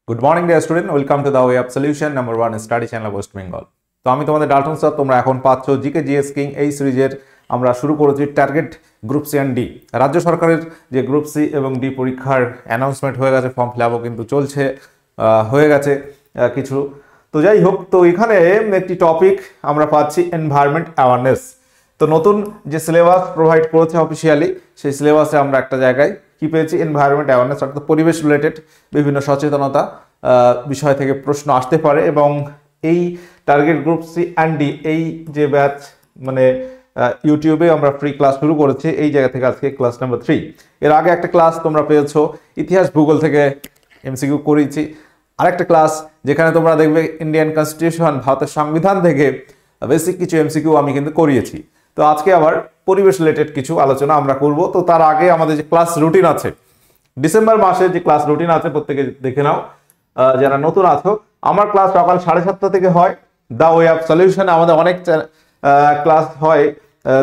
Good morning dear student, welcome to the way of solution number 1 study channel West Bengal. তো আমি তোমাদের Dalton sir. তোমরা এখন পাচ্ছ জিকে জিএস কিং এই সিরিজের আমরা শুরু করেছি target group C and D. রাজ্য সরকারের যে গ্রুপ সি এবং ডি পরীক্ষার অ্যানাউন্সমেন্ট হয়ে গেছে, ফর্ম ফিল আপও কিন্তু চলছে, হয়ে গেছে কিছু। তো যাই হোক, তো এখানে একটি টপিক আমরা পাচ্ছি এনভায়রনমেন্ট অ্যাওয়ারনেস। তো নতুন যে সিলেবাস প্রোভাইড করেছে অফিসিয়ালি, সেই সিলেবাসে আমরা একটা জায়গায় কি পেয়েছি, এনভায়রনমেন্ট অ্যাওয়ারনেস, অর্থাৎ পরিবেশ রিলেটেড বিভিন্ন সচেতনতা বিষয় থেকে প্রশ্ন আসতে পারে। এবং এই target group C and D এই যে ব্যাচ, মানে ইউটিউবে আমরা ফ্রি ক্লাস শুরু করেছি, এই জায়গা থেকে আজকে ক্লাস নাম্বার 3। এর আগে একটা ক্লাস তোমরা পেয়েছো ইতিহাস ভূগোল থেকে এমসিকিউ করেছি, আরেকটা ক্লাস যেখানে তোমরা দেখবে ইন্ডিয়ান কনস্টিটিউশন, ভারতের সংবিধান থেকে বেসিক কিছু এমসিকিউ আমি কিন্তু করিয়েছি। তো আজকে আবার পরিবেশ রিলেটেড কিছু আলোচনা আমরা করব। তো তার আগে আমাদের যে ক্লাস রুটিন আছে, ডিসেম্বর মাসে যে ক্লাস রুটিন আছে প্রত্যেকে দেখে নাও। যারা নতুন আছো, আমার ক্লাস সকাল 7:30 থেকে হয় দ্য ওয়ে অফ সলিউশন। আমাদের অনেক ক্লাস হয়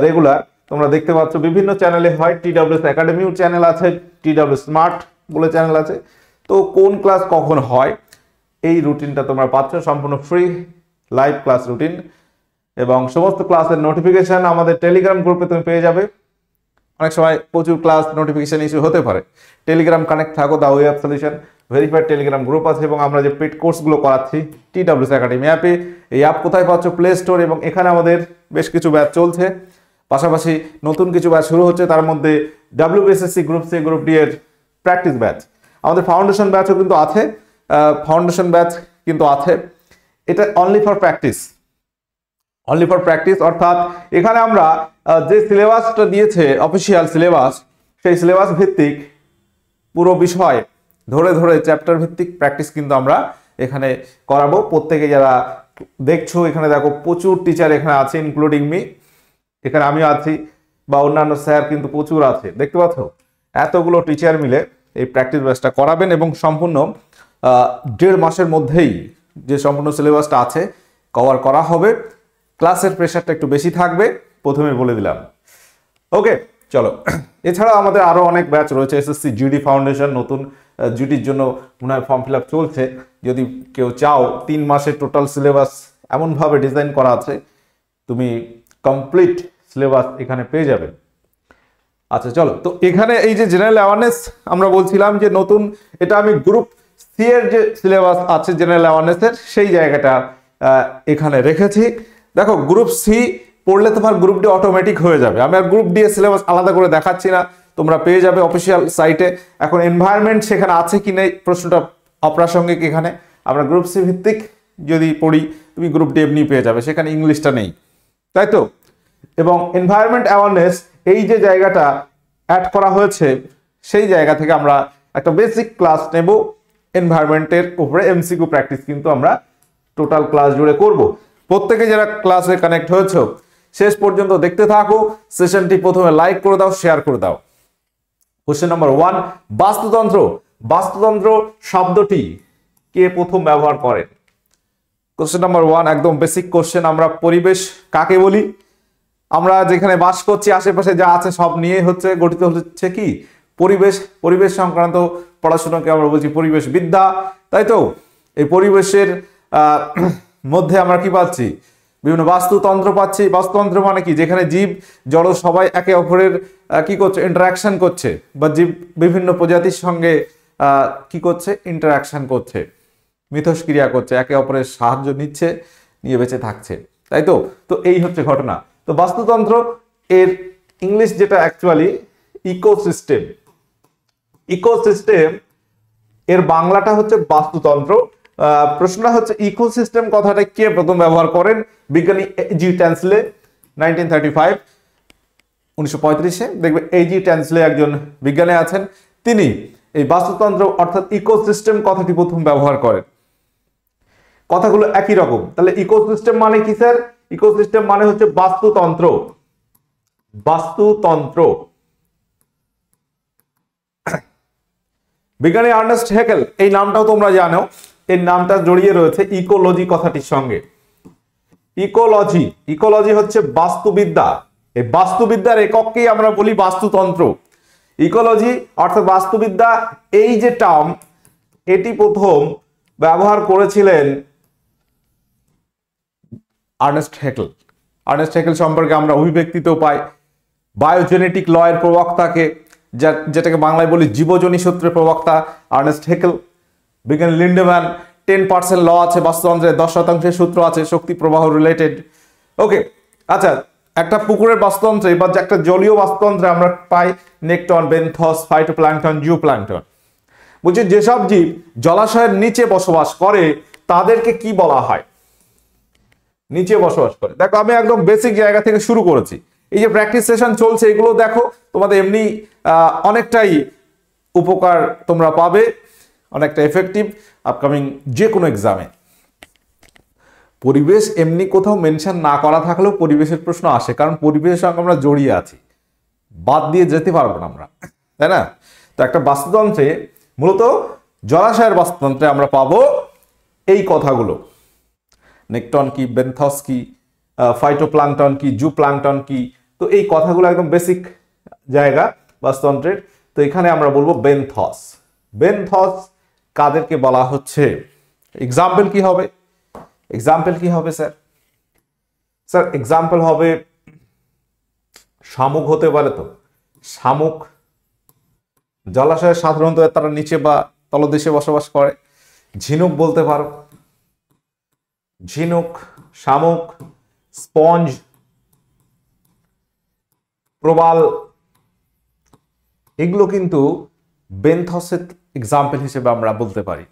রেগুলার, তোমরা দেখতে পাচ্ছ বিভিন্ন চ্যানেলে হয়। TWS একাডেমির চ্যানেল আছে, TWS স্মার্ট বলে চ্যানেল আছে। তো কোন ক্লাস কখন হয় এই রুটিনটা তোমরা পাচ্ছ সম্পূর্ণ ফ্রি লাইভ ক্লাস রুটিন, এবং সমস্ত ক্লাসের নোটিফিকেশন আমাদের টেলিগ্রাম গ্রুপে তুমি পেয়ে যাবে। অনেক সময় প্রচুর ক্লাস নোটিফিকেশন ইস্যু হতে পারে, টেলিগ্রাম কানেক্ট থাকো, the way of solution verified Telegram group আছে। এবং আমরা যে পেড কোর্সগুলো করাচ্ছি TWS একাডেমি অ্যাপে, এই অ্যাপ কোথায় পাচ্ছ? Play store. এবং এখানে আমাদের বেশ কিছু ব্যাচ চলছে, পাশাপাশি নতুন কিছু ব্যাচ শুরু হচ্ছে। তার মধ্যে WBSSC group C group D এর প্র্যাকটিস ব্যাচ, আমাদের ফাউন্ডেশন ব্যাচও কিন্তু আছে। এটা অনলি ফর প্র্যাকটিস, অর্থাৎ এখানে আমরা যে সিলেবাসটা দিয়েছে অফিসিয়াল সিলেবাস, সেই সিলেবাস ভিত্তিক পুরো বিষয় ধরে ধরে চ্যাপ্টার ভিত্তিক প্র্যাকটিস কিন্তু আমরা এখানে করাবো। প্রত্যেকে যারা দেখছো, এখানে দেখো প্রচুর টিচার এখানে আছে, ইনক্লুডিং মি, এখানে আমিও আছি, বা অন্যান্য স্যার কিন্তু প্রচুর আছে, দেখতে পাচ্ছ। এতগুলো টিচার মিলে এই প্র্যাকটিস ব্যাচটা করাবেন, এবং সম্পূর্ণ 1.5 মাসের মধ্যেই যে সম্পূর্ণ সিলেবাসটা আছে কভার করা হবে। ক্লাসের প্রেশারটা একটু বেশি থাকবে, প্রথমে বলে দিলাম। ওকে, চলো। এছাড়া আমাদের আরো অনেক ব্যাচ রয়েছে। SSC জিডি ফাউন্ডেশন, নতুন জিডির জন্য মনে হয় ফর্ম ফিল আপ চলছে। যদি কেউ চাও, 3 মাসের টোটাল সিলেবাস এমনভাবে ডিজাইন করা আছে, তুমি কমপ্লিট সিলেবাস এখানে পেয়ে যাবে। আচ্ছা চলো, তো এখানে এই যে জেনারেল অ্যাওয়ারনেস আমরা বলছিলাম যে নতুন, এটা আমি গ্রুপ সি এর যে সিলেবাস আছে জেনারেল অ্যাওয়ারনেসের, সেই জায়গাটা এখানে রেখেছি। দেখো, গ্রুপ সি পড়লে তোমার গ্রুপ ডি অটোমেটিক হয়ে যাবে। আমি আর গ্রুপ ডি এর সিলেবাস আলাদা করে দেখাচ্ছি না, তোমরা পেয়ে যাবে অফিসিয়াল সাইটে। এখন এনভায়রনমেন্ট সেখানে আছে কি নেই প্রশ্নটা অপ্রাসঙ্গিক। এখানে আমরা গ্রুপ সি ভিত্তিক যদি পড়ি, তুমি গ্রুপ ডি এমনি পেয়ে যাবে, সেখানে ইংলিশটা নেই, তাই তো। এবং এনভায়রনমেন্ট অ্যাওয়ারনেস এই যে জায়গাটা অ্যাড করা হয়েছে, সেই জায়গা থেকে আমরা একটা বেসিক ক্লাস নেব এনভায়রনমেন্টের উপরে। এমসিকিউ প্র্যাকটিস কিন্তু আমরা টোটাল ক্লাস জুড়ে করব। প্রত্যেকে যারা ক্লাসে কানেক্ট হয়েছে শেষ পর্যন্ত দেখতে থাকো। সেশনটি প্রথমে লাইক করে দাও, শেয়ার করে দাও। কোশ্চেন নাম্বার 1, বাস্তুতন্ত্র শব্দটি কে প্রথম ব্যবহার করেন? কোশ্চেন নাম্বার 1 একদম বেসিক কোশ্চেন। আমরা পরিবেশ কাকে বলি? আমরা যেখানে বাস করছি, আশেপাশে যা আছে সব নিয়ে গঠিত হচ্ছে কি পরিবেশ সংক্রান্ত পড়াশোনাকে আমরা বলছি পরিবেশ বিদ্যা, তাই তো। এই পরিবেশের মধ্যে আমরা কি পাচ্ছি? বিভিন্ন বাস্তুতন্ত্র পাচ্ছি। বাস্তুতন্ত্র মানে কি? যেখানে জীব জড় সবাই একে অপরের কি করছে, ইন্টারাকশন করছে, বা জীব বিভিন্ন প্রজাতির সঙ্গে কি করছে, ইন্টারাকশন করছে, মিথস্ক্রিয়া করছে, একে অপরের সাহায্য নিচ্ছে, নিয়ে বেঁচে থাকছে, তাই তো। তো এই হচ্ছে ঘটনা। তো বাস্তুতন্ত্র এর ইংলিশ যেটা অ্যাকচুয়ালি ইকোসিস্টেম, এর বাংলাটা হচ্ছে বাস্তুতন্ত্র। প্রশ্নটা হচ্ছে ইকোসিস্টেম কথাটা কে প্রথম ব্যবহার করেন? বিজ্ঞানী A.G. ট্যান্সলে 1935 দেখবে A.G. ট্যান্সলে একজন বিজ্ঞানী আছেন, তিনি এই বাস্তুতন্ত্র অর্থাৎ ইকোসিস্টেম কথাটি প্রথম ব্যবহার করেন। কথাগুলো একই রকম। তাহলে ইকোসিস্টেম মানে কি স্যার? ইকোসিস্টেম মানে হচ্ছে বাস্তুতন্ত্র। বিজ্ঞানী আর্নেস্ট হ্যাকেল, এই নামটাও তোমরা জানো, এই নামটা জড়িয়ে রয়েছে ইকোলজি কথাটির সঙ্গে। ইকোলজি হচ্ছে বাস্তুবিদ্যা। এই বাস্তুবিদ্যার একককেই আমরা বলি বাস্তুতন্ত্র। ইকোলজি অর্থাৎ বাস্তুবিদ্যা, এই যে টার্ম, এটি প্রথম ব্যবহার করেছিলেন আর্নেস্ট হেকেল। আর্নেস্ট হেকেল সম্পর্কে আমরা অভিব্যক্তিতেও পাই বায়োজেনেটিক লয়ের প্রবক্তাকে, যেটাকে বাংলায় বলি জীবজনী সূত্রের প্রবক্তা আর্নেস্ট হেকেল। বিজ্ঞানী লিন্ডেম্যান 10% ল আছে বাস্তুতন্ত্রে, 10% সূত্র আছে শক্তি প্রবাহ রিলেটেড। ওকে, আচ্ছা, একটা পুকুরের বাস্তুতন্ত্রে বা একটা জলীয় বাস্তুতন্ত্রে আমরা পাই নেকটন, বেনথস, ফাইটোপ্ল্যাঙ্কটন, জিওপ্ল্যাঙ্কটন। বলছি যেসব জীব জলাশয়ের নিচে বসবাস করে তাদেরকে কি বলা হয়? নিচে বসবাস করে। দেখো আমি একদম বেসিক জায়গা থেকে শুরু করেছি। এই যে প্র্যাকটিস সেশন চলছে এগুলো দেখো, তোমাদের এমনি অনেকটাই উপকার তোমরা পাবে, অনেকটা এফেক্টিভ আপকামিং যে কোনো এক্সামে। পরিবেশ এমনি কোথাও মেনশন না করা থাকলেও পরিবেশের প্রশ্ন আসে, কারণ পরিবেশের সঙ্গে আমরা জড়িয়ে আছি, বাদ দিয়ে যেতে পারবো না আমরা, তাই না? তো একটা বাস্তুতন্ত্রে, মূলত জলাশয়ের বাস্তুতন্ত্রে আমরা পাবো এই কথাগুলো, নেকটন কি, বেনথস কি, ফাইটোপ্ল্যাঙ্কটন কি, জুপ্ল্যাঙ্কটন কি। তো এই কথাগুলো একদম বেসিক জায়গা বাস্তুতন্ত্রের। তো এখানে আমরা বলবো বেনথস। বেনথস কাদেরকে বলা হচ্ছে? এক্সাম্পল কি হবে? এক্সাম্পল কি হবে স্যার? স্যার এক্সাম্পল হবে শামুক হতে পারে। তো শামুক জলাশয়ে সাধারণত তারা নিচে বা তলদেশে বসবাস করে। ঝিনুক বলতে পারো, ঝিনুক, শামুক, স্পঞ্জ, প্রবাল, এগুলো কিন্তু বেনথসের এক্সাম্পল হিসেবে আমরা বলতে পারি।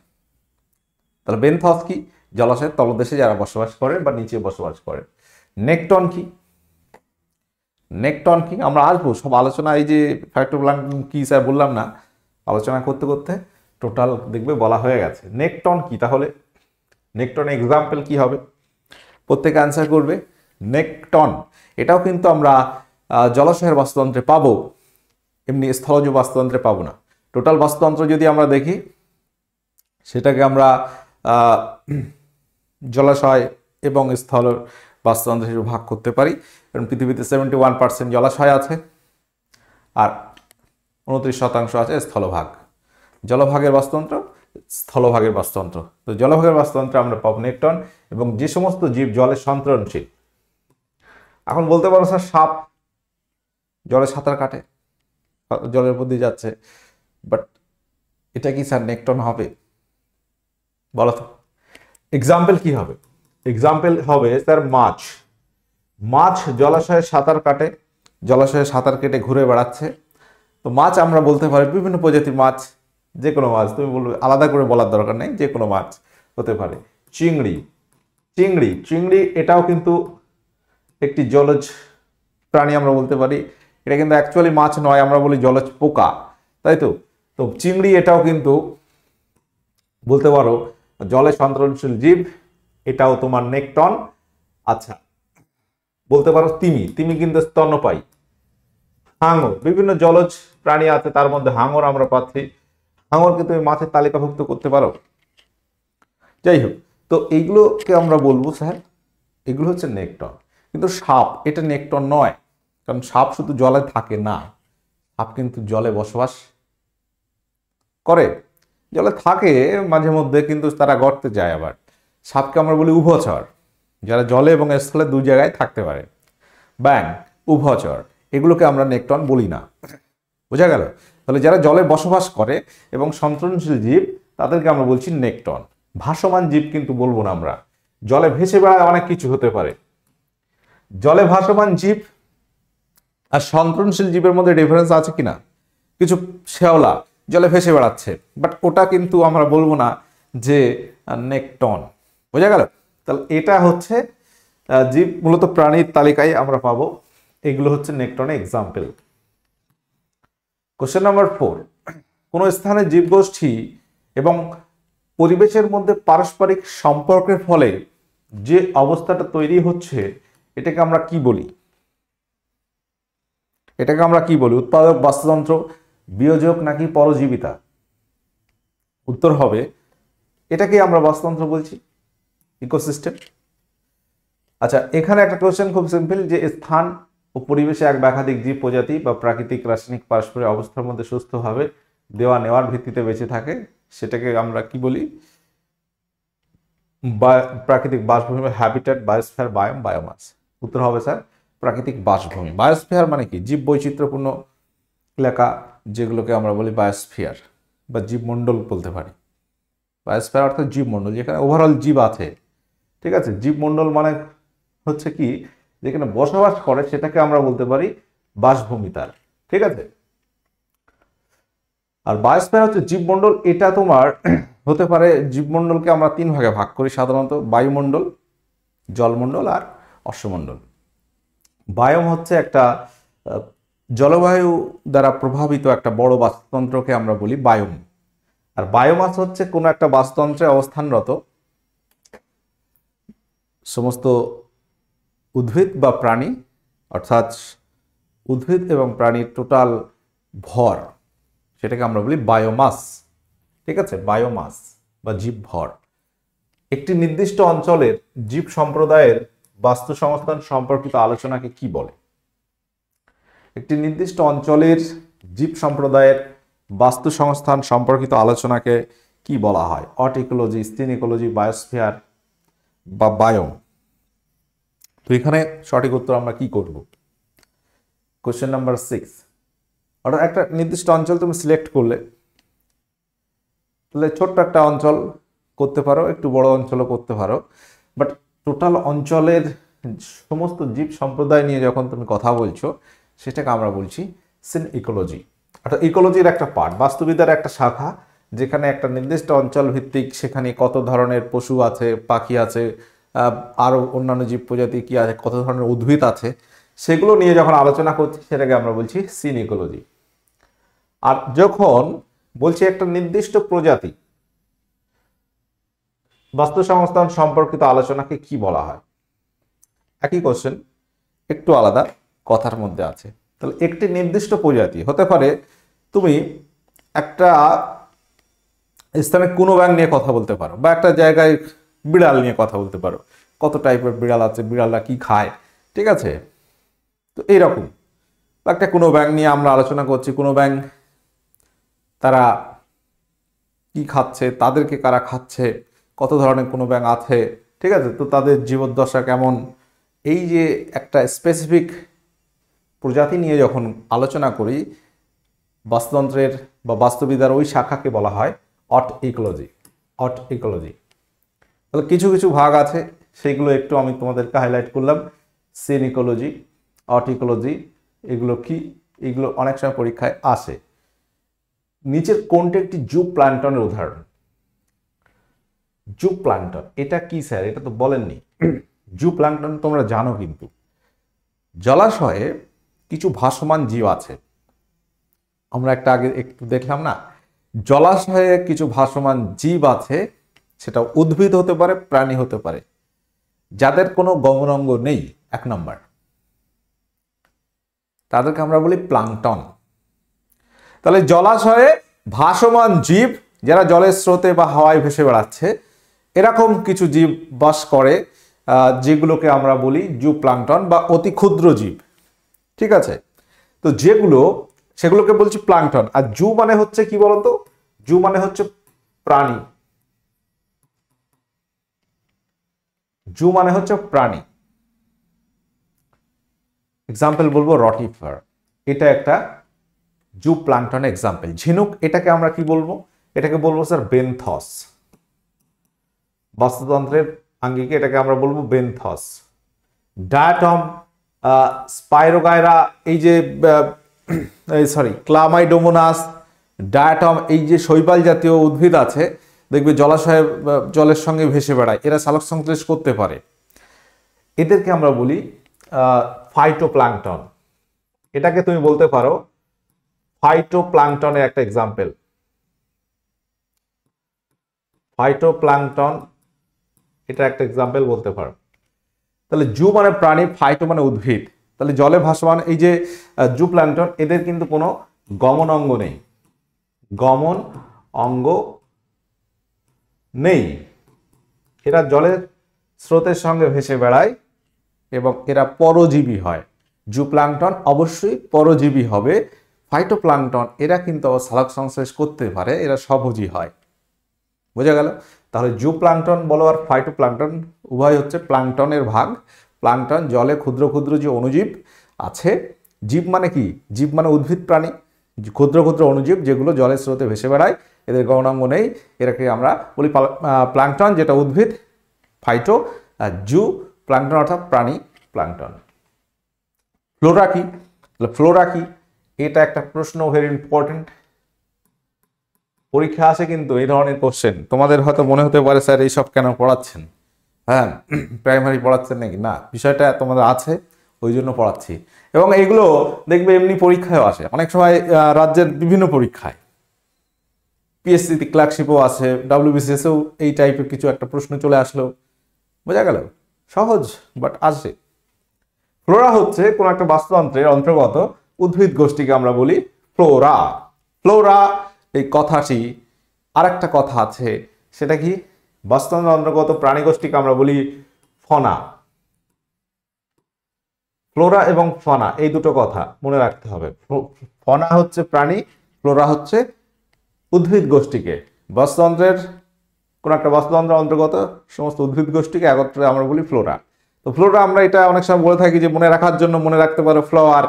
তাহলে বেনথস কি? জলাশয়ের তলদেশে যারা বসবাস করে বা নিচে বসবাস করে। নেকটন কি? নেকটন কি আমরা আসবো সব আলোচনা। এই যে ফাইটোপ্ল্যাঙ্কটন কি স্যার বললাম না, আলোচনা করতে করতে টোটাল দেখবে বলা হয়ে গেছে। নেকটন কি? তাহলে নেকটন এক্সাম্পল কি হবে? প্রত্যেকে অ্যান্সার করবে। নেকটন এটাও কিন্তু আমরা জলাশয়ের বাস্তুতন্ত্রে পাবো, এমনি স্থলজ বাস্তুতন্ত্রে পাবো না। টোটাল বাস্তুতন্ত্র যদি আমরা দেখি সেটাকে আমরা জলাশয় এবং স্থল বাস্তুতন্ত্র হিসেবে ভাগ করতে পারি, কারণ পৃথিবীতে 71% জলাশয় আছে আর 29% আছে স্থলভাগ। জলভাগের বাস্তুতন্ত্র, স্থলভাগের বাস্তুতন্ত্র। তো জলভাগের বাস্তুতন্ত্রে আমরা পাবো নেকটন এবং যে সমস্ত জীব জলে সন্তরণশীল। এখন বলতে পারো স্যার সাপ জলে সাঁতার কাটে, জলের উপর দিয়ে যাচ্ছে, বাট এটা কি স্যার নেকটন হবে? বলো তো এক্সাম্পল কি হবে? এক্সাম্পল হবে স্যার মাছ। মাছ জলাশয়ে সাঁতার কাটে, জলাশয়ে সাঁতার কেটে ঘুরে বেড়াচ্ছে। তো মাছ আমরা বলতে পারি বিভিন্ন প্রজাতির মাছ, যে কোনো মাছ, তুমি বলবে আলাদা করে বলার দরকার নেই, যে কোনো মাছ হতে পারে। চিংড়ি, চিংড়ি, চিংড়ি এটাও কিন্তু একটি জলজ প্রাণী আমরা বলতে পারি। এটা কিন্তু অ্যাকচুয়ালি মাছ নয়, আমরা বলি জলজ পোকা, তাই তো? তো চিংড়ি এটাও কিন্তু বলতে পারো জলে সন্তরণশীল জীব, এটাও তোমার নেকটন। আচ্ছা, বলতে পারো তিমি, তিমি কিন্তু স্তন্যপায়ী। হাঙর, বিভিন্ন জলজ প্রাণী আছে তার মধ্যে হাঙর আমরা পাচ্ছি, হাঙরকে তুমি মাছের তালিকাভুক্ত করতে পারো। যাই হোক, তো এইগুলোকে আমরা বলবো স্যার এগুলো হচ্ছে নেকটন। কিন্তু সাপ এটা নেকটন নয়, কারণ সাপ শুধু জলে থাকে না, সাপ কিন্তু জলে বসবাস করে, জলে থাকে মাঝে মধ্যে, কিন্তু তারা গর্তে যায়। আবার সাপকে আমরা বলি উভচর, যারা জলে এবং স্থলে দুই জায়গায় থাকতে পারে। ব্যাং, উভচর, এগুলোকে আমরা নেকটন বলি না। বোঝা গেল? তাহলে যারা জলে বসবাস করে এবং সন্তরণশীল জীব তাদেরকে আমরা বলছি নেকটন। ভাসমান জীব কিন্তু বলবো না আমরা, জলে ভেসে বেড়ায় অনেক কিছু হতে পারে। জলে ভাসমান জীব আর সন্তরণশীল জীবের মধ্যে ডিফারেন্স আছে কিনা? কিছু শেওলা জলে ভেসে বেড়াচ্ছে, বাট ওটা কিন্তু আমরা বলবো না যে নেকটন। বোঝা গেল? তাহলে এটা হচ্ছে জীব মূলত প্রাণীর তালিকায় আমরা পাবো, এগুলো হচ্ছে নেকটনের এক্সাম্পল। কোশ্চেন নাম্বার 4, কোন স্থানে জীবগোষ্ঠী এবং পরিবেশের মধ্যে পারস্পরিক সম্পর্কের ফলে যে অবস্থাটা তৈরি হচ্ছে এটাকে আমরা কি বলি? এটাকে আমরা কি বলি? উৎপাদক বাস্তুতন্ত্র, বিয়োজক নাকি পরজীবিতা? উত্তর হবে এটাকে আমরা বাস্তুতন্ত্র বলছি, ইকোসিস্টেম। আচ্ছা, এখানে একটা কোশ্চেন খুব সিম্পল, যে স্থান ও পরিবেশে এক বা একাধিক জীব প্রজাতি বা প্রাকৃতিক রাসায়নিক পারস্পরিক অবস্থার মধ্যে সুস্থভাবে দেওয়া নেওয়ার ভিত্তিতে বেঁচে থাকে, সেটাকে আমরা কি বলি? প্রাকৃতিক বাসভূমি, হ্যাবিটেট, বায়োস্ফিয়ার, বায়োম, বায়োমাস। উত্তর হবে স্যার প্রাকৃতিক বাসভূমি। বায়োস্ফিয়ার মানে কি? জীব বৈচিত্র্যপূর্ণ এলাকা, যেগুলোকে আমরা বলি বায়োস্ফিয়ার বা জীবমণ্ডল বলতে পারি। বায়োস্ফিয়ার অর্থাৎ জীবমণ্ডল, যেখানে ওভারঅল জীব আছে। ঠিক আছে, জীবমণ্ডল মানে হচ্ছে কি, যেখানে বসবাস করে সেটাকে আমরা বলতে পারি বাসভূমি তার। ঠিক আছে, আর বায়োস্ফিয়ার হচ্ছে জীবমণ্ডল। এটা তোমার হতে পারে, জীবমণ্ডলকে আমরা 3 ভাগে ভাগ করি সাধারণত: বায়ুমণ্ডল, জলমণ্ডল আর অশ্বমণ্ডল। বায়োম হচ্ছে একটা জলবায়ু দ্বারা প্রভাবিত একটা বড় বাস্তুতন্ত্রকে আমরা বলি বায়োম। আর বায়োমাস হচ্ছে কোনো একটা বাস্তুতন্ত্রে অবস্থানরত সমস্ত উদ্ভিদ বা প্রাণী, অর্থাৎ উদ্ভিদ এবং প্রাণীর টোটাল ভর, সেটাকে আমরা বলি বায়োমাস। ঠিক আছে, বায়োমাস বা জীব ভর। একটি নির্দিষ্ট অঞ্চলের জীব সম্প্রদায়ের বাস্তু সংস্থান সম্পর্কিত আলোচনাকে কি বলে? একটি নির্দিষ্ট অঞ্চলের জীব সম্প্রদায়ের বাস্তু সংস্থান সম্পর্কিত আলোচনাকে কি বলা হয়? অট ইকোলজি, স্টিন ইকোলজি, বায়োস্ফিয়ার বা বায়োম। তো এখানে সঠিক উত্তর আমরা কি করব? কোশ্চেন নাম্বার 6, অর্থাৎ একটা নির্দিষ্ট অঞ্চল তুমি সিলেক্ট করলে, তাহলে ছোট্ট একটা অঞ্চল করতে পারো, একটু বড় অঞ্চলও করতে পারো, বাট টোটাল অঞ্চলের সমস্ত জীব সম্প্রদায় নিয়ে যখন তুমি কথা বলছো, সেটাকে আমরা বলছি সিন ইকোলজি। অর্থাৎ ইকোলজির একটা পার্ট, বাস্তুবিদ্যার একটা শাখা, যেখানে একটা নির্দিষ্ট অঞ্চল ভিত্তিক সেখানে কত ধরনের পশু আছে, পাখি আছে, আরও অন্যান্য জীব প্রজাতি কি আছে, কত ধরনের উদ্ভিদ আছে, সেগুলো নিয়ে যখন আলোচনা করছি সেটাকে আমরা বলছি সিন ইকোলজি। আর যখন বলছি একটা নির্দিষ্ট প্রজাতি বাস্তু সংস্থান সম্পর্কিত আলোচনাকে কি বলা হয়? একই কোশ্চেন, একটু আলাদা কথার মধ্যে আছে। তাহলে একটি নির্দিষ্ট প্রজাতি হতে পারে, তুমি একটা স্থানে কোনো ব্যাং নিয়ে কথা বলতে পারো, বা একটা জায়গায় বিড়াল নিয়ে কথা বলতে পারো, কত টাইপের বিড়াল আছে, বিড়ালরা কি খায়। ঠিক আছে, তো এইরকম একটা কোনো ব্যাং নিয়ে আমরা আলোচনা করছি। কোনো ব্যাং তারা কি খাচ্ছে, তাদেরকে কারা খাচ্ছে, কত ধরনের কোনো ব্যাং আছে। ঠিক আছে, তো তাদের জীবদ্দশা কেমন, এই যে একটা স্পেসিফিক প্রজাতি নিয়ে যখন আলোচনা করি, বাস্তুতন্ত্রের বা বাস্তুবিদ্যার ওই শাখাকে বলা হয় অট ইকোলজি। অট ইকোলজি। তাহলে কিছু কিছু ভাগ আছে, সেইগুলো একটু আমি তোমাদেরকে হাইলাইট করলাম। সিন ইকোলজি, অট ইকোলজি, এগুলো কি? এগুলো অনেক সময় পরীক্ষায় আসে। নিচের কোনটি একটি জু প্ল্যান্টনের উদাহরণ? জু প্ল্যান্টন এটা কি স্যার? এটা তো বলেননি। জু প্ল্যান্টন তোমরা জানো, কিন্তু জলাশয়ে কিছু ভাসমান জীব আছে, আমরা একটা আগে একটু দেখলাম না, জলাশয়ে কিছু ভাসমান জীব আছে, সেটা উদ্ভিদ হতে পারে, প্রাণী হতে পারে, যাদের কোনো গমনাঙ্গ নেই। 1 নম্বর, তাদেরকে আমরা বলি প্লাঙ্কটন। তাহলে জলাশয়ে ভাসমান জীব, যারা জলের স্রোতে বা হাওয়ায় ভেসে বেড়াচ্ছে, এরকম কিছু জীব বাস করে, যেগুলোকে আমরা বলি জু প্লাঙ্কটন বা অতি ক্ষুদ্র জীব। ঠিক আছে, তো যেগুলো, সেগুলোকে বলছি প্লাঙ্কটন। আর জু মানে হচ্ছে কি বলতো? জু মানে হচ্ছে প্রাণী। জু মানে হচ্ছে প্রাণী। এক্সাম্পল বলবো রটিফার, এটা একটা জু প্লাঙ্কটন এক্সাম্পল। ঝিনুক, এটাকে আমরা কি বলবো? এটাকে বলবো স্যার বেনথস। বাস্তুতন্ত্রের আঙ্গিকে এটাকে আমরা বলবো বেনথস। ডায়াটম, স্পাইরোগাইরা, এই যে ক্লামাইডোমোনাস, ডায়াটম, এই যে শৈবাল জাতীয় উদ্ভিদ আছে, দেখবে জলাশয়ে জলের সঙ্গে ভেসে বেড়ায়, এরা সালোক সংশ্লেষ করতে পারে। এদেরকে আমরা বলি ফাইটোপ্লাঙ্কটন। এটাকে তুমি বলতে পারো ফাইটোপ্লাঙ্কটনের একটা এক্সাম্পল। ফাইটোপ্লাঙ্কটন এটা একটা এক্সাম্পল বলতে পারো। তাহলে জু মানে প্রাণী, ফাইটো মানে উদ্ভিদ। তাহলে জলে ভাসমান এই যে জু প্ল্যাঙ্কটন, এদের কিন্তু কোনো গমন অঙ্গ নেই। গমন অঙ্গ নেই, এরা জলের স্রোতের সঙ্গে ভেসে বেড়ায় এবং এরা পরজীবী হয়। জু প্ল্যাঙ্কটন অবশ্যই পরজীবী হবে। ফাইটোপ্লাঙ্কটন এরা কিন্তু সালোক সংশ্লেষ করতে পারে, এরা স্বভোজী হয়। বোঝা গেল? তাহলে জু প্লাঙ্কটন বলো আর ফাইটো প্লাঙ্কটন উভয় হচ্ছে প্লাঙ্কটনের ভাগ। প্লাঙ্কটন জলে ক্ষুদ্র ক্ষুদ্র যে অণুজীব আছে, জীব মানে কি, জীব মানে উদ্ভিদ প্রাণী, ক্ষুদ্র ক্ষুদ্র অণুজীব যেগুলো জলের স্রোতে ভেসে বেড়ায়, এদের গৌণাঙ্গ নেই, এটাকে আমরা বলি প্লাঙ্কটন যেটা উদ্ভিদ, ফাইটো, আর জু প্লাঙ্কটন অর্থাৎ প্রাণী প্লাঙ্কটন। ফ্লোরা কি, ফ্লোরা কি, এটা একটা প্রশ্ন, ভেরি ইম্পর্টেন্ট, পরীক্ষা আসে কিন্তু এই ধরনের কোশ্চেন। তোমাদের হয়তো মনে হতে পারে স্যার এইসব কেন পড়াচ্ছেন, হ্যাঁ প্রাইমারি পড়াচ্ছেন নাকি, না বিষয়টা তোমাদের আছে ওই জন্য পড়াচ্ছি। এবং এগুলো দেখবে এমনি পরীক্ষায়ও আসে, অনেক সময় রাজ্যের বিভিন্ন পরীক্ষায়, পিএসসিতে ক্লার্কশিপও আছে, ডাব্লিউবিসিএসেও এই টাইপের কিছু একটা প্রশ্ন চলে আসলো, বোঝা গেল, সহজ বাট আসে। ফ্লোরা হচ্ছে কোন একটা বাস্তুতন্ত্রের অন্তর্গত উদ্ভিদ গোষ্ঠীকে আমরা বলি ফ্লোরা। ফ্লোরা এই কথাটি আরেকটা কথা আছে, সেটা কি, বাস্তুতন্ত্রের অন্তর্গত প্রাণী গোষ্ঠীকে আমরা বলি ফনা। ফ্লোরা এবং ফনা এই দুটো কথা মনে রাখতে হবে। ফনা হচ্ছে প্রাণী, ফ্লোরা হচ্ছে উদ্ভিদ গোষ্ঠীকে, বাস্তুতন্ত্রের কোন একটা বাস্তুতন্ত্রের অন্তর্গত সমস্ত উদ্ভিদ গোষ্ঠীকে একত্রে আমরা বলি ফ্লোরা। তো ফ্লোরা আমরা এটা অনেক সময় বলে থাকি যে মনে রাখার জন্য, মনে রাখতে পারো ফ্লাওয়ার,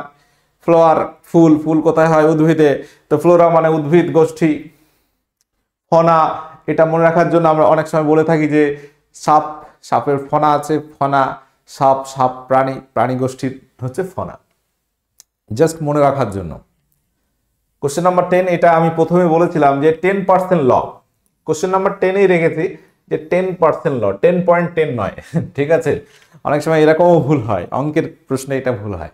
ফ্লাওয়ার ফুল, ফুল কোথায় হয়, উদ্ভিদে, তো ফ্লোরা মানে উদ্ভিদ গোষ্ঠী। ফনা এটা মনে রাখার জন্য আমরা অনেক সময় বলে থাকি যে সাপ, সাপের ফনা আছে, ফনা সাপ, সাপ প্রাণী, প্রাণী গোষ্ঠীর হচ্ছে ফনা, জাস্ট মনে রাখার জন্য। কোশ্চেন নাম্বার 10, এটা আমি প্রথমে বলেছিলাম যে 10% ল, কোশ্চেন নাম্বার 10এই রেখেছি যে 10% ল, 10.10 নয়, ঠিক আছে, অনেক সময় এরকমও ভুল হয়, অঙ্কের প্রশ্নে এটা ভুল হয়,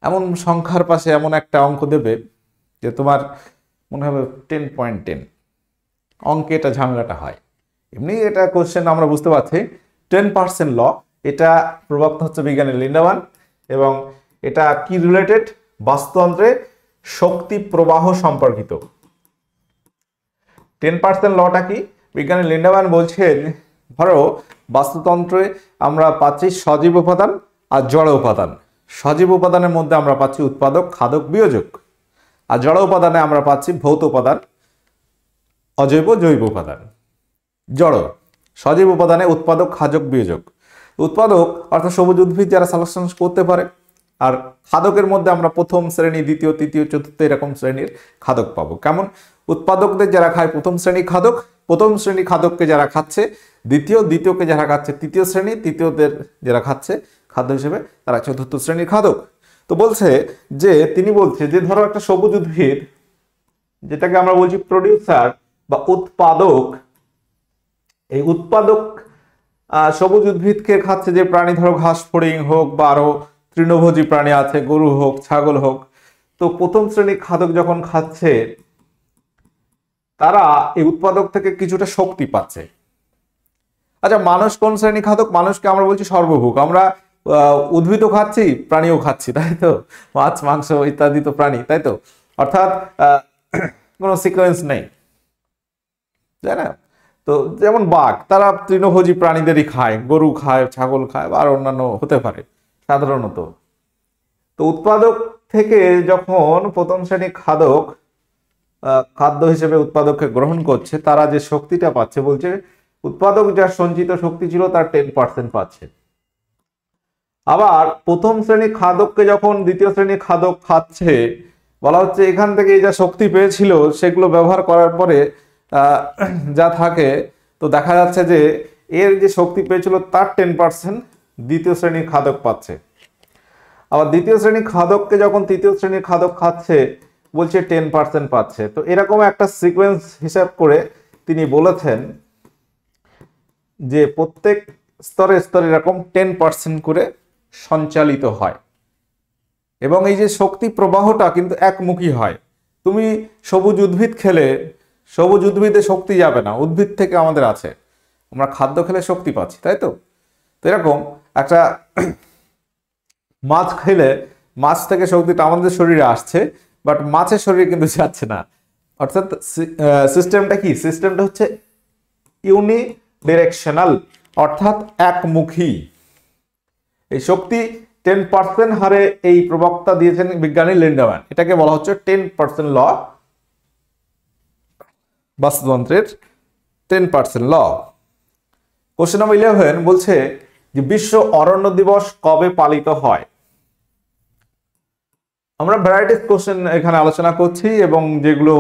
এমন সংখ্যার পাশে এমন একটা অঙ্ক দেবে যে তোমার মনে হবে 10.10, অঙ্কে এটা ঝামেলাটা হয়। এমনি এটা কোশ্চেন আমরা বুঝতে পারছি 10% ল, এটা প্রবক্তা হচ্ছে বিজ্ঞানী লিন্ডামান, এবং এটা কি রিলেটেড, বাস্তুতন্ত্রে শক্তি প্রবাহ সম্পর্কিত। 10% লটা কি, বিজ্ঞানী লিন্ডামান বলছেন ধরো বাস্তুতন্ত্রে আমরা পাচ্ছি সজীব উপাদান আর জড় উপাদান। সজীব উপাদানের মধ্যে আমরা পাচ্ছি উৎপাদক, খাদক, বিয়োজক, আর জড় উপাদানে আমরা পাচ্ছি ভৌত উপাদান, অজৈব, জৈব উপাদান। জড়, সজীব উপাদানে উৎপাদক, খাদক, বিয়োজক। উৎপাদক অর্থাৎ সবুজ উদ্ভিদ যারা সালোকসংশ্লেষণ করতে পারে, আর খাদকের মধ্যে আমরা প্রথম শ্রেণী, দ্বিতীয়, তৃতীয়, চতুর্থ এরকম শ্রেণীর খাদক পাবো। কেমন, উৎপাদকদের যারা খায় প্রথম শ্রেণী খাদক, প্রথম শ্রেণী খাদককে যারা খাচ্ছে দ্বিতীয়, দ্বিতীয়কে যারা খাচ্ছে তৃতীয় শ্রেণী, তৃতীয়দের যারা খাচ্ছে খাদ্য হিসেবে তারা চতুর্থ শ্রেণীর খাদক। তো বলছে যে, তিনি বলছে যে ধরো একটা সবুজ উদ্ভিদ, যেটাকে আমরা বলছি প্রডিউসার বা উৎপাদক, এই উৎপাদক সবুজ উদ্ভিদকে খাচ্ছে যে প্রাণী, ধরো ঘাস ফড়িং হোক বা আরো তৃণভোজী প্রাণী আছে, গরু হোক, ছাগল হোক, তো প্রথম শ্রেণীর খাদক যখন খাচ্ছে তারা এই উৎপাদক থেকে কিছুটা শক্তি পাচ্ছে। আচ্ছা, মানুষ কোন শ্রেণী খাদক, মানুষকে আমরা বলছি সর্বভুক, আমরা উদ্ভিদও খাচ্ছি, প্রাণীও খাচ্ছি, তাই তো, মাছ, মাংস ইত্যাদি তো প্রাণী, তাই তো, অর্থাৎ কোনো সিকোয়েন্স নেই, তাই না। তো যেমন বাঘ, তারা তৃণভোজী প্রাণীদেরই খায়, গরু খায়, ছাগল খায়, বা আর অন্যান্য হতে পারে সাধারণত। তো উৎপাদক থেকে যখন প্রথম শ্রেণী খাদক খাদ্য হিসেবে উৎপাদককে গ্রহণ করছে, তারা যে শক্তিটা পাচ্ছে, বলছে উৎপাদক যার সঞ্চিত শক্তি ছিল তার 10% পাচ্ছে। আবার প্রথম শ্রেণী খাদককে যখন দ্বিতীয় শ্রেণী খাদক খাচ্ছে, বলা হচ্ছে এখান থেকে যা শক্তি পেয়েছিল সেগুলো ব্যবহার করার পরে যা থাকে, তো দেখা যাচ্ছে যে এর যে শক্তি পেয়েছিল তার 10% দ্বিতীয় শ্রেণীর খাদক পাচ্ছে। আবার দ্বিতীয় শ্রেণীর খাদককে যখন তৃতীয় শ্রেণীর খাদক খাচ্ছে, বলছে 10% পাচ্ছে। তো এরকম একটা সিকোয়েন্স হিসাব করে তিনি বলেছেন যে প্রত্যেক স্তরে স্তরে এরকম 10% করে সঞ্চালিত হয়, এবং এই যে শক্তি প্রবাহটা কিন্তু একমুখী হয়। তুমি সবুজ উদ্ভিদ খেলে সবুজ উদ্ভিদে শক্তি যাবে না, উদ্ভিদ থেকে আমাদের আছে, আমরা খাদ্য খেলে শক্তি পাচ্ছি, তাই তো। তো এরকম একটা মাছ খেলে মাছ থেকে শক্তিটা আমাদের শরীরে আসছে, বাট মাছের শরীরে কিন্তু যাচ্ছে না। অর্থাৎ সিস্টেমটা কি, সিস্টেমটা হচ্ছে ইউনিডিরেকশনাল, অর্থাৎ একমুখী। এই শক্তি 10% হারে এই প্রবক্তা দিয়েছেন বিজ্ঞানী লিন্ডাম্যান, এটাকে বলা হচ্ছে 10% ল বাস্তুতন্ত্রের 10% ল। কোশ্চেন নাম্বার 11 বলছে যে বিশ্ব অরণ্য দিবস কবে পালিত হয়? আমরা ভ্যারাইটিস কোশ্চেন এখানে আলোচনা করছি এবং যেগুলো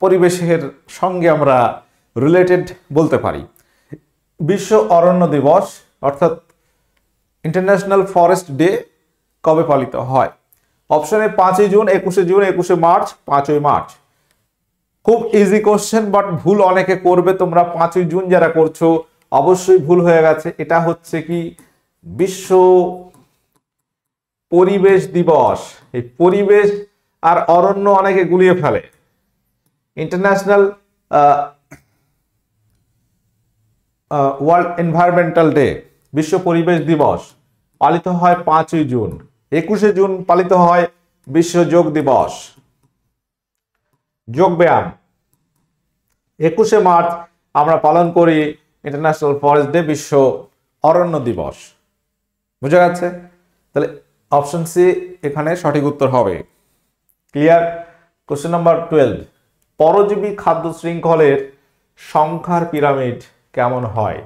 পরিবেশের সঙ্গে আমরা রিলেটেড বলতে পারি। বিশ্ব অরণ্য দিবস অর্থাৎ ইন্টারন্যাশনাল ফরেস্ট ডে কবে পালিত হয়? অপশনে 5 জুন, 21 জুন, 21 মার্চ, 5 মার্চ। খুব ইজি কোশ্চেন, বাট ভুল অনেকে করবে। তোমরা 5 জুন যারা করছো অবশ্যই ভুল হয়ে গেছে। এটা হচ্ছে কি বিশ্ব পরিবেশ দিবস। এই পরিবেশ আর অরণ্য অনেকে গুলিয়ে ফেলে। ইন্টারন্যাশনাল ওয়ার্ল্ড এনভায়রনমেন্টাল ডে, বিশ্ব পরিবেশ দিবস পালিত হয় 5 জুন। 21 জুন পালিত হয় বিশ্ব যোগ দিবস, যোগ ব্যায়াম। 21 মার্চ আমরা পালন করি ইন্টারন্যাশনাল ফরেস্ট ডে, বিশ্ব অরণ্য দিবস। বুঝা গেছে? তাহলে অপশন সি এখানে সঠিক উত্তর হবে। ক্লিয়ার? কোশ্চেন নাম্বার 12, পরজীবী খাদ্য শৃঙ্খলের সংখ্যার পিরামিড কেমন হয়?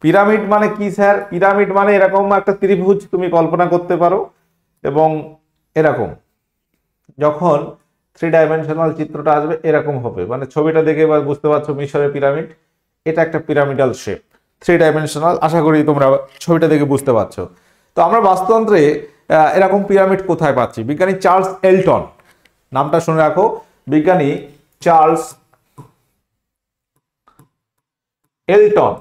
পিরামিড মানে কি স্যার? পিরামিড মানে এরকম একটা ত্রিভুজ তুমি কল্পনা করতে পারো, এবং এরকম যখন 3 ডাইমেনশনাল চিত্রটা আসবে এরকম হবে। মানে ছবিটা দেখে এবার বুঝতে পারছো মিশরের পিরামিড, এটা একটা পিরামিডাল শেপ, 3 ডাইমেনশনাল। আশা করি তোমরা ছবিটা দেখে বুঝতে পারছো। তো আমরা বাস্তুতন্ত্রে এরকম পিরামিড কোথায় পাচ্ছি? বিজ্ঞানী চার্লস এলটন, নামটা শুনে রাখো, বিজ্ঞানী চার্লস এলটন,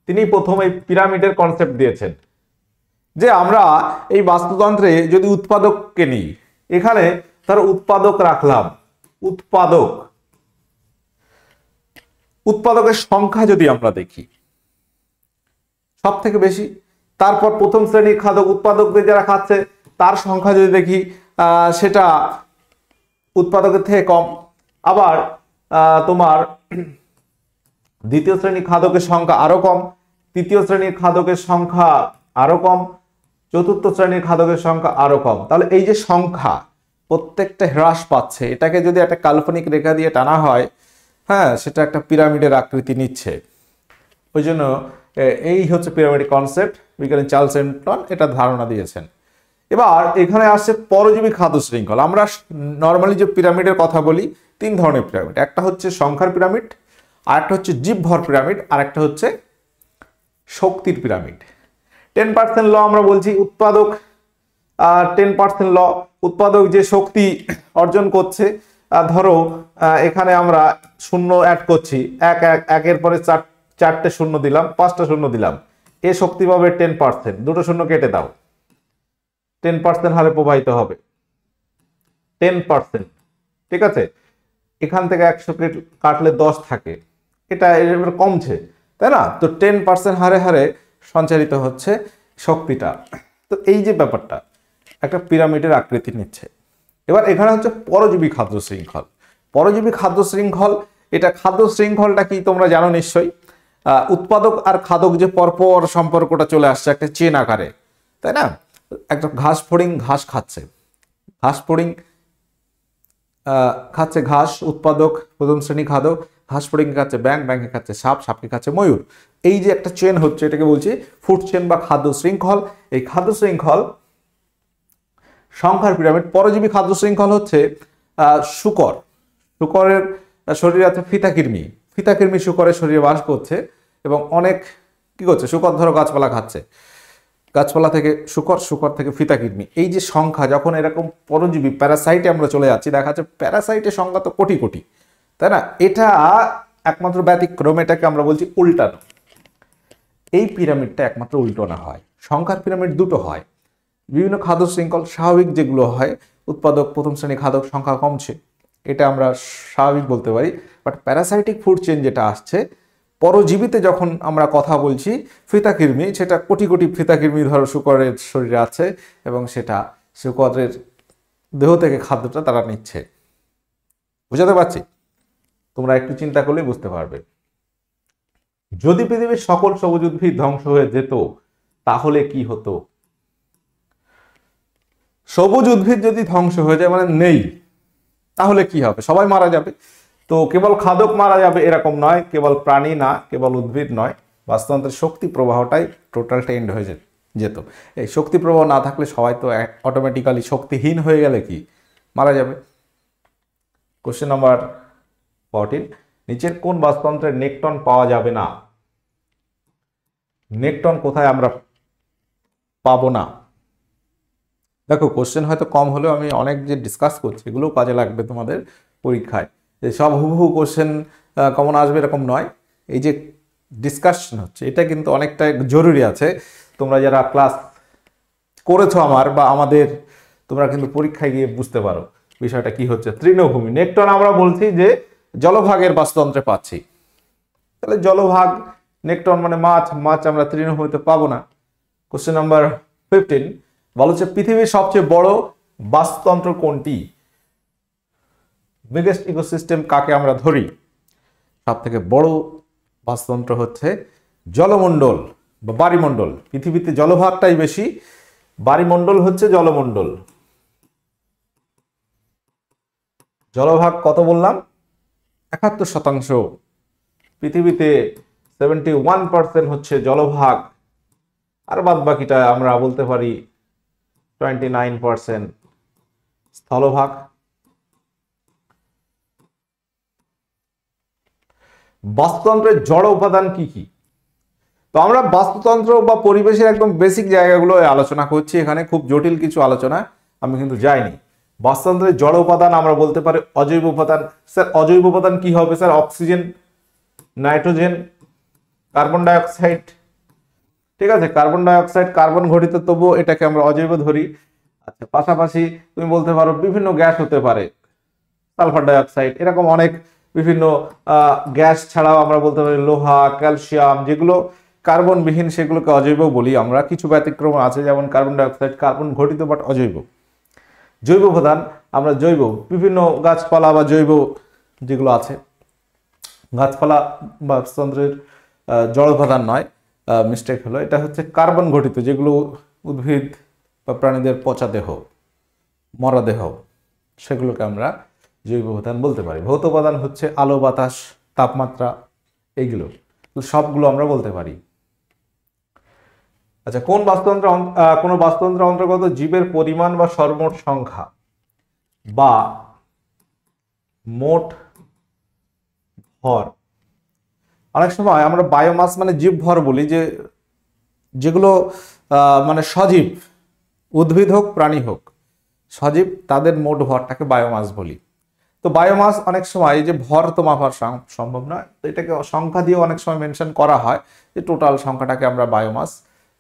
তিনি প্রথম এই পিরামিডের কনসেপ্ট দিয়েছেন। যে আমরা এই বাস্তুতন্ত্রে যদি উৎপাদককে নিই, এখানে ধরো উৎপাদক রাখলাম, উৎপাদকের সংখ্যা যদি আমরা দেখি সব থেকে বেশি, তারপর প্রথম শ্রেণীর খাদক উৎপাদকদের যারা খাচ্ছে তার সংখ্যা যদি দেখি সেটা উৎপাদকের থেকে কম। আবার তোমার দ্বিতীয় শ্রেণীর খাদকের সংখ্যা আরো কম, তৃতীয় শ্রেণীর খাদকের সংখ্যা আরো কম, চতুর্থ শ্রেণীর খাদকের সংখ্যা আরো কম। তাহলে এই যে সংখ্যা প্রত্যেকটা হ্রাস পাচ্ছে, এটাকে যদি একটা কাল্পনিক রেখা দিয়ে টানা হয়, হ্যাঁ, সেটা একটা পিরামিডের আকৃতি নিচ্ছে। ওই জন্য এই হচ্ছে পিরামিড কনসেপ্ট, বিজ্ঞানী চার্লস এলটন এটা ধারণা দিয়েছেন। এবার এখানে আসছে পরজীবী খাদ্য শৃঙ্খল। আমরা নর্মালি যে পিরামিডের কথা বলি 3 ধরনের পিরামিড, একটা হচ্ছে সংখ্যার পিরামিড, আরেকটা হচ্ছে জীবভর পিরামিড, আর একটা হচ্ছে শক্তির পিরামিড। 10% ল আমরা বলছি উৎপাদক, 10% ল উৎপাদক যে শক্তি অর্জন করছে, ধরো এখানে আমরা শূন্য অ্যাড করছি, একের পরে 4টে শূন্য দিলাম, 5টা শূন্য দিলাম, এ শক্তি পাবে 10%, দুটো শূন্য কেটে দাও, 10% হারে প্রবাহিত হবে 10%। ঠিক আছে? এখান থেকে 100 কাটলে 10 থাকে, এটা এবার কমছে, তাই না? তো 10% হারে হারে সঞ্চারিত হচ্ছে শক্তিটা। তো এই যে ব্যাপারটা একটা পিরামিডের আকৃতি নিচ্ছে। এবার এখানে হচ্ছে পরজীবী খাদ্য শৃঙ্খল। পরজীবী খাদ্য শৃঙ্খল, এটা খাদ্য শৃঙ্খলটা কি তোমরা জানো নিশ্চয়ই। উৎপাদক আর খাদক যে পরপর সম্পর্কটা চলে আসছে একটা চেন আকারে, তাই না? একটা ঘাস ফড়িং ঘাস খাচ্ছে, ঘাস ফড়িং খাচ্ছে ঘাস, উৎপাদক প্রথম শ্রেণী খাদক, ঘাস ফড়িং খাচ্ছে ব্যাঙ, ব্যাঙে খাচ্ছে সাপ, সাপকে খাচ্ছে ময়ূর। এই যে একটা চেন হচ্ছে, এটাকে বলছি ফুড চেন বা খাদ্য শৃঙ্খল। এই খাদ্য শৃঙ্খল সংখ্যার পিরামিড। পরজীবী খাদ্য শৃঙ্খল হচ্ছে শুকর, শুকরের শরীরে আছে ফিতাকৃমি, ফিতাকৃমি শুকরের শরীরে বাস করছে এবং অনেক কি করছে, শুকর ধরো গাছপালা খাচ্ছে, গাছপালা থেকে শুকর, শুকর থেকে ফিতাকৃমি। এই যে সংখ্যা, যখন এরকম পরজীবী প্যারাসাইটে আমরা চলে যাচ্ছি, দেখা যাচ্ছে প্যারাসাইটের সংখ্যা তো কোটি কোটি, তাই না? এটা একমাত্র ব্যতিক্রম, এটাকে আমরা বলছি উল্টানো। এই পিরামিডটা একমাত্র উল্টানো হয়। সংখ্যার পিরামিড দুটো হয়, বিভিন্ন খাদ্য শৃঙ্খল স্বাভাবিক যেগুলো হয়, উৎপাদক প্রথম শ্রেণী খাদক সংখ্যা কমছে, এটা আমরা স্বাভাবিক বলতে পারি। বাট প্যারাসাইটিক ফুড চেইন যেটা আসছে, পরজীবীতে যখন আমরা কথা বলছি ফিতাকৃমি, সেটা কোটি কোটি ফিতাকৃমি ধরো শুকরের শরীরে আছে এবং সেটা শুকরের দেহ থেকে খাদ্যটা তারা নিচ্ছে। বুঝাতে পারছি? তোমরা একটু চিন্তা করলেই বুঝতে পারবে। যদি পৃথিবীর সকল সবুজ উদ্ভিদ ধ্বংস হয়ে যেত তাহলে কি হতো? সবুজ উদ্ভিদ যদি ধ্বংস হয়ে যায়, মানে নেই, তাহলে কি হবে? সবাই মারা যাবে। তো কেবল খাদক মারা যাবে এরকম নয়, কেবল প্রাণী না, কেবল উদ্ভিদ নয়, বাস্তুতন্ত্রের শক্তি প্রবাহটাই টোটালটা এন্ড হয়ে যেত। এই শক্তি প্রবাহ না থাকলে সবাই তো অটোমেটিক্যালি শক্তিহীন হয়ে গেলে কি মারা যাবে। কোশ্চেন নাম্বার 14, নিচের কোন বাস্তুতন্ত্রের নেকটন পাওয়া যাবে না? নেকটন কোথায় আমরা পাবো না? দেখো কোশ্চেন হয়তো কম হলেও আমি অনেক যে ডিসকাস করছি এগুলোও কাজে লাগবে তোমাদের পরীক্ষায়। যে সব হুবহু কোশ্চেন কমন আসবে এরকম নয়, এই যে ডিসকাশন হচ্ছে এটা কিন্তু অনেকটা জরুরি আছে। তোমরা যারা ক্লাস করেছো আমার বা আমাদের, তোমরা কিন্তু পরীক্ষায় গিয়ে বুঝতে পারো বিষয়টা কি হচ্ছে। তৃণভূমি, নেকটন আমরা বলছি যে জলভাগের বাস্তুতন্ত্রে পাচ্ছি, তাহলে জলভাগ নেকটন মানে মাছ, মাছ আমরা তৃণভূমিতে পাবো না। কোশ্চেন নাম্বার 15 বলা হচ্ছে পৃথিবীর সবচেয়ে বড় বাস্তুতন্ত্র কোনটি? বিগেস্ট ইকোসিস্টেম কাকে আমরা ধরি? সব থেকে বড় বাস্তুতন্ত্র হচ্ছে জলমণ্ডল বা বায়ুমণ্ডল। পৃথিবীতে জলভাগটাই বেশি, বায়ুমণ্ডল হচ্ছে জলমণ্ডল। জলভাগ কত বললাম? 71%। পৃথিবীতে 71% হচ্ছে জলভাগ, আর বাদ বাকিটা আমরা বলতে পারি 29% স্থলভাগ। বাস্তুতন্ত্রের জড় উপাদান কি কি? তো আমরা বাস্তুতন্ত্র বা পরিবেশের একদম বেসিক জায়গাগুলো আলোচনা করছি, এখানে খুব জটিল কিছু আলোচনা আমি কিন্তু যাইনি। বাস্তুতন্ত্রের জড় উপাদান আমরা বলতে পারি অজৈব উপাদান। স্যার অজৈব উপাদান কি হবে? Sir oxygen, nitrogen, carbon die oxide. ঠিক আছে, কার্বন ডাই অক্সাইড কার্বন ঘটিত, তবুও এটাকে আমরা অজৈব ধরি। আচ্ছা, পাশাপাশি তুমি বলতে পারো বিভিন্ন গ্যাস হতে পারে, সালফার ডাই অক্সাইড, এরকম অনেক বিভিন্ন গ্যাস ছাড়াও আমরা বলতে পারি লোহা, ক্যালসিয়াম, যেগুলো কার্বনবিহীন সেগুলোকে অজৈব বলি আমরা। কিছু ব্যতিক্রম আছে, যেমন কার্বন ডাই অক্সাইড কার্বন ঘটিত বাট অজৈব। জৈব উপাদান আমরা জৈব বিভিন্ন গাছপালা বা জৈব যেগুলো আছে, গাছপালা বাস্তুতন্ত্রের জড় উপাদান নয়, মিস্টেক হলো, এটা হচ্ছে কার্বন ঘটিত, যেগুলো উদ্ভিদ বা প্রাণীদের পচা দেহ, মরা দেহ, সেগুলোকে আমরা জৈব উপাদান বলতে পারি। ভৌত উপাদান হচ্ছে আলো, বাতাস, তাপমাত্রা, এইগুলো সবগুলো আমরা বলতে পারি। আচ্ছা, কোন বাস্তুতন্ত্রের অন্তর্গত জীবের পরিমাণ বা সর্বমোট সংখ্যা বা মোট ভর? অনেক সময় আমরা বায়োমাস মানে জীব ভর বলি, যে যেগুলো মানে সজীব, উদ্ভিদ হোক প্রাণী হোক, সজীব তাদের মোট ভরটাকে বায়োমাস বলি। তো বায়োমাস অনেক সময় এই যে ভর তো মাপা সম্ভব নয়, তো এটাকে সংখ্যা দিয়ে অনেক সময় মেনশন করা হয়, যে টোটাল সংখ্যাটাকে আমরা বায়োমাস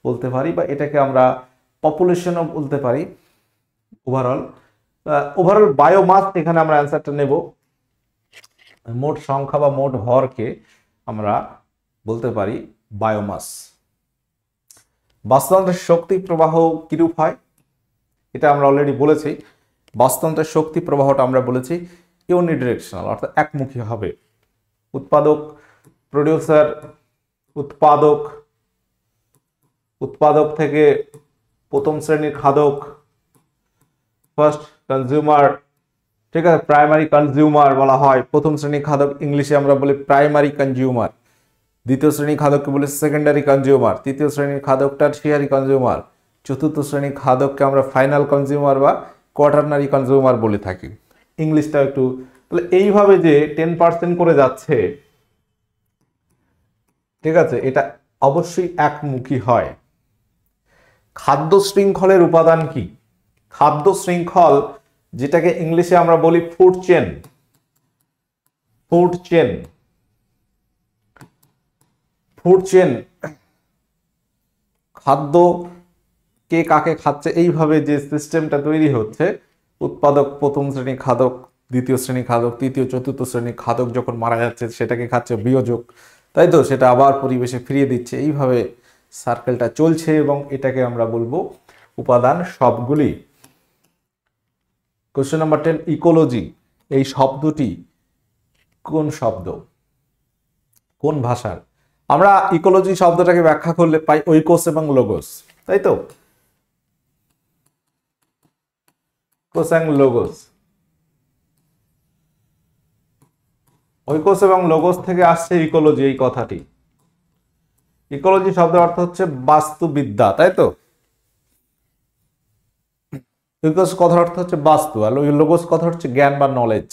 বলতে পারি, বা এটাকে আমরা পপুলেশনও বলতে পারি। ওভারঅল বায়োমাস এখানে আমরা অ্যান্সারটা নেব। মোট সংখ্যা বা মোট ভরকে আমরা বলতে পারি বায়োমাস। বাস্তুতন্ত্রের শক্তি প্রবাহ কিরূপ হয়? এটা আমরা অলরেডি বলেছি। বাস্তুতন্ত্রের শক্তি প্রবাহটা আমরা বলেছি ইউনিডিরেকশনাল, অর্থাৎ একমুখী হবে। উৎপাদক, প্রডিউসার, উৎপাদক থেকে প্রথম শ্রেণীর খাদক, ফার্স্ট কনজিউমার, ঠিক আছে, প্রাইমারি কনজিউমার বলা হয়। প্রথম শ্রেণীর খাদক ইংলিশে আমরা বলি প্রাইমারি কনজিউমার, দ্বিতীয় শ্রেণীর খাদককে বলি সেকেন্ডারি কনজিউমার, তৃতীয় শ্রেণীর খাদক টারশিয়ারি কনজিউমার, চতুর্থ শ্রেণীর খাদককে আমরা ফাইনাল কনজিউমার বা কোয়াটারনারি কনজিউমার বলে থাকি। ইংলিশটা একটু, তাহলে এইভাবে যে 10% করে যাচ্ছে, ঠিক আছে, এটা অবশ্যই একমুখী হয়। খাদ্য শৃঙ্খলের উপাদান কি? খাদ্য শৃঙ্খল, যেটাকে ইংলিশে আমরা বলি ফুড চেন, খাদ্য কে কাকে খাচ্ছে, এইভাবে যে সিস্টেমটা তৈরি হচ্ছে, উৎপাদক প্রথম শ্রেণী খাদক, দ্বিতীয় শ্রেণী খাদক, তৃতীয় চতুর্থ শ্রেণী খাদক যখন মারা যাচ্ছে সেটাকে খাচ্ছে বিয়োজক, তাই তো, সেটা আবার পরিবেশে ফিরিয়ে দিচ্ছে। এইভাবে সার্কেলটা চলছে এবং এটাকে আমরা বলবো উপাদান সবগুলি। কোশ্চেন নাম্বার 10, ইকোলজি এই শব্দটি কোন শব্দ, কোন ভাষার? আমরা ইকোলজি শব্দটাকে ব্যাখ্যা করলে পাই ঐকোস এবং লোগোস, তাই তো, লোগোস। ঐকোস এবং লোগোস থেকে আসছে ইকোলজি, এই কথাটি। ইকোলজি শব্দের অর্থ হচ্ছে বাস্তুবিদ্যা, তাই তো? ঐকোস কথার অর্থ হচ্ছে বাস্তু, আর লোগোস কথা হচ্ছে জ্ঞান বা নলেজ।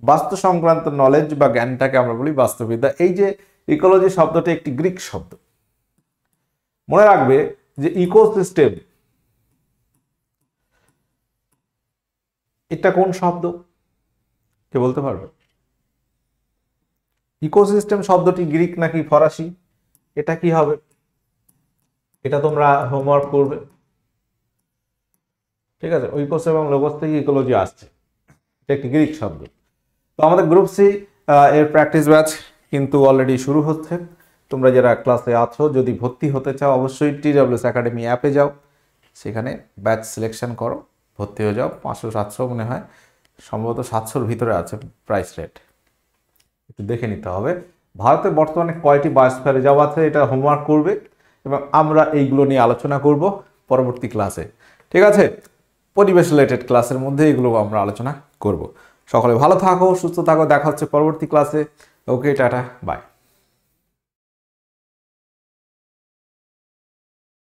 বাস্তু সংক্রান্ত নলেজ বা জ্ঞানটাকে আমরা বলি বাস্তুবিদ্যা। এই যে ইকোলজি শব্দটি একটি গ্রিক শব্দ। মনে রাখবে যে ইকোসিস্টেম এটা কোন শব্দ, কে বলতে পারবে? ইকোসিস্টেম শব্দটি গ্রিক নাকি ফরাসি? এটা কি হবে? এটা তোমরা হোমওয়ার্ক করবে, ঠিক আছে? ঐকোস এবং লোগোস থেকে ইকোলজি আসছে, এটা একটি গ্রিক শব্দ। তো আমাদের গ্রুপ সি এর প্র্যাকটিস ব্যাচ কিন্তু অলরেডি শুরু হচ্ছে। তোমরা যারা ক্লাসে আছো, যদি ভর্তি হতে চাও অবশ্যই TWS একাডেমি অ্যাপে যাও, সেখানে ব্যাচ সিলেকশন করো, ভর্তি হয়ে যাও। 500-700 মনে হয়, সম্ভবত 700-র ভিতরে আছে প্রাইস রেট, একটু দেখে নিতে হবে। ভারতে বর্তমানে কয়টি বায়োস্ফিয়ার রিজার্ভ আছে এটা হোমওয়ার্ক করবে, এবং আমরা এইগুলো নিয়ে আলোচনা করব পরবর্তী ক্লাসে, ঠিক আছে? পরিবেশ রিলেটেড ক্লাসের মধ্যে এগুলো আমরা আলোচনা করব। সকলে ভালো থাকো, সুস্থ থাকো, দেখা হচ্ছে পরবর্তী ক্লাসে। ওকে, টাটা, বাই।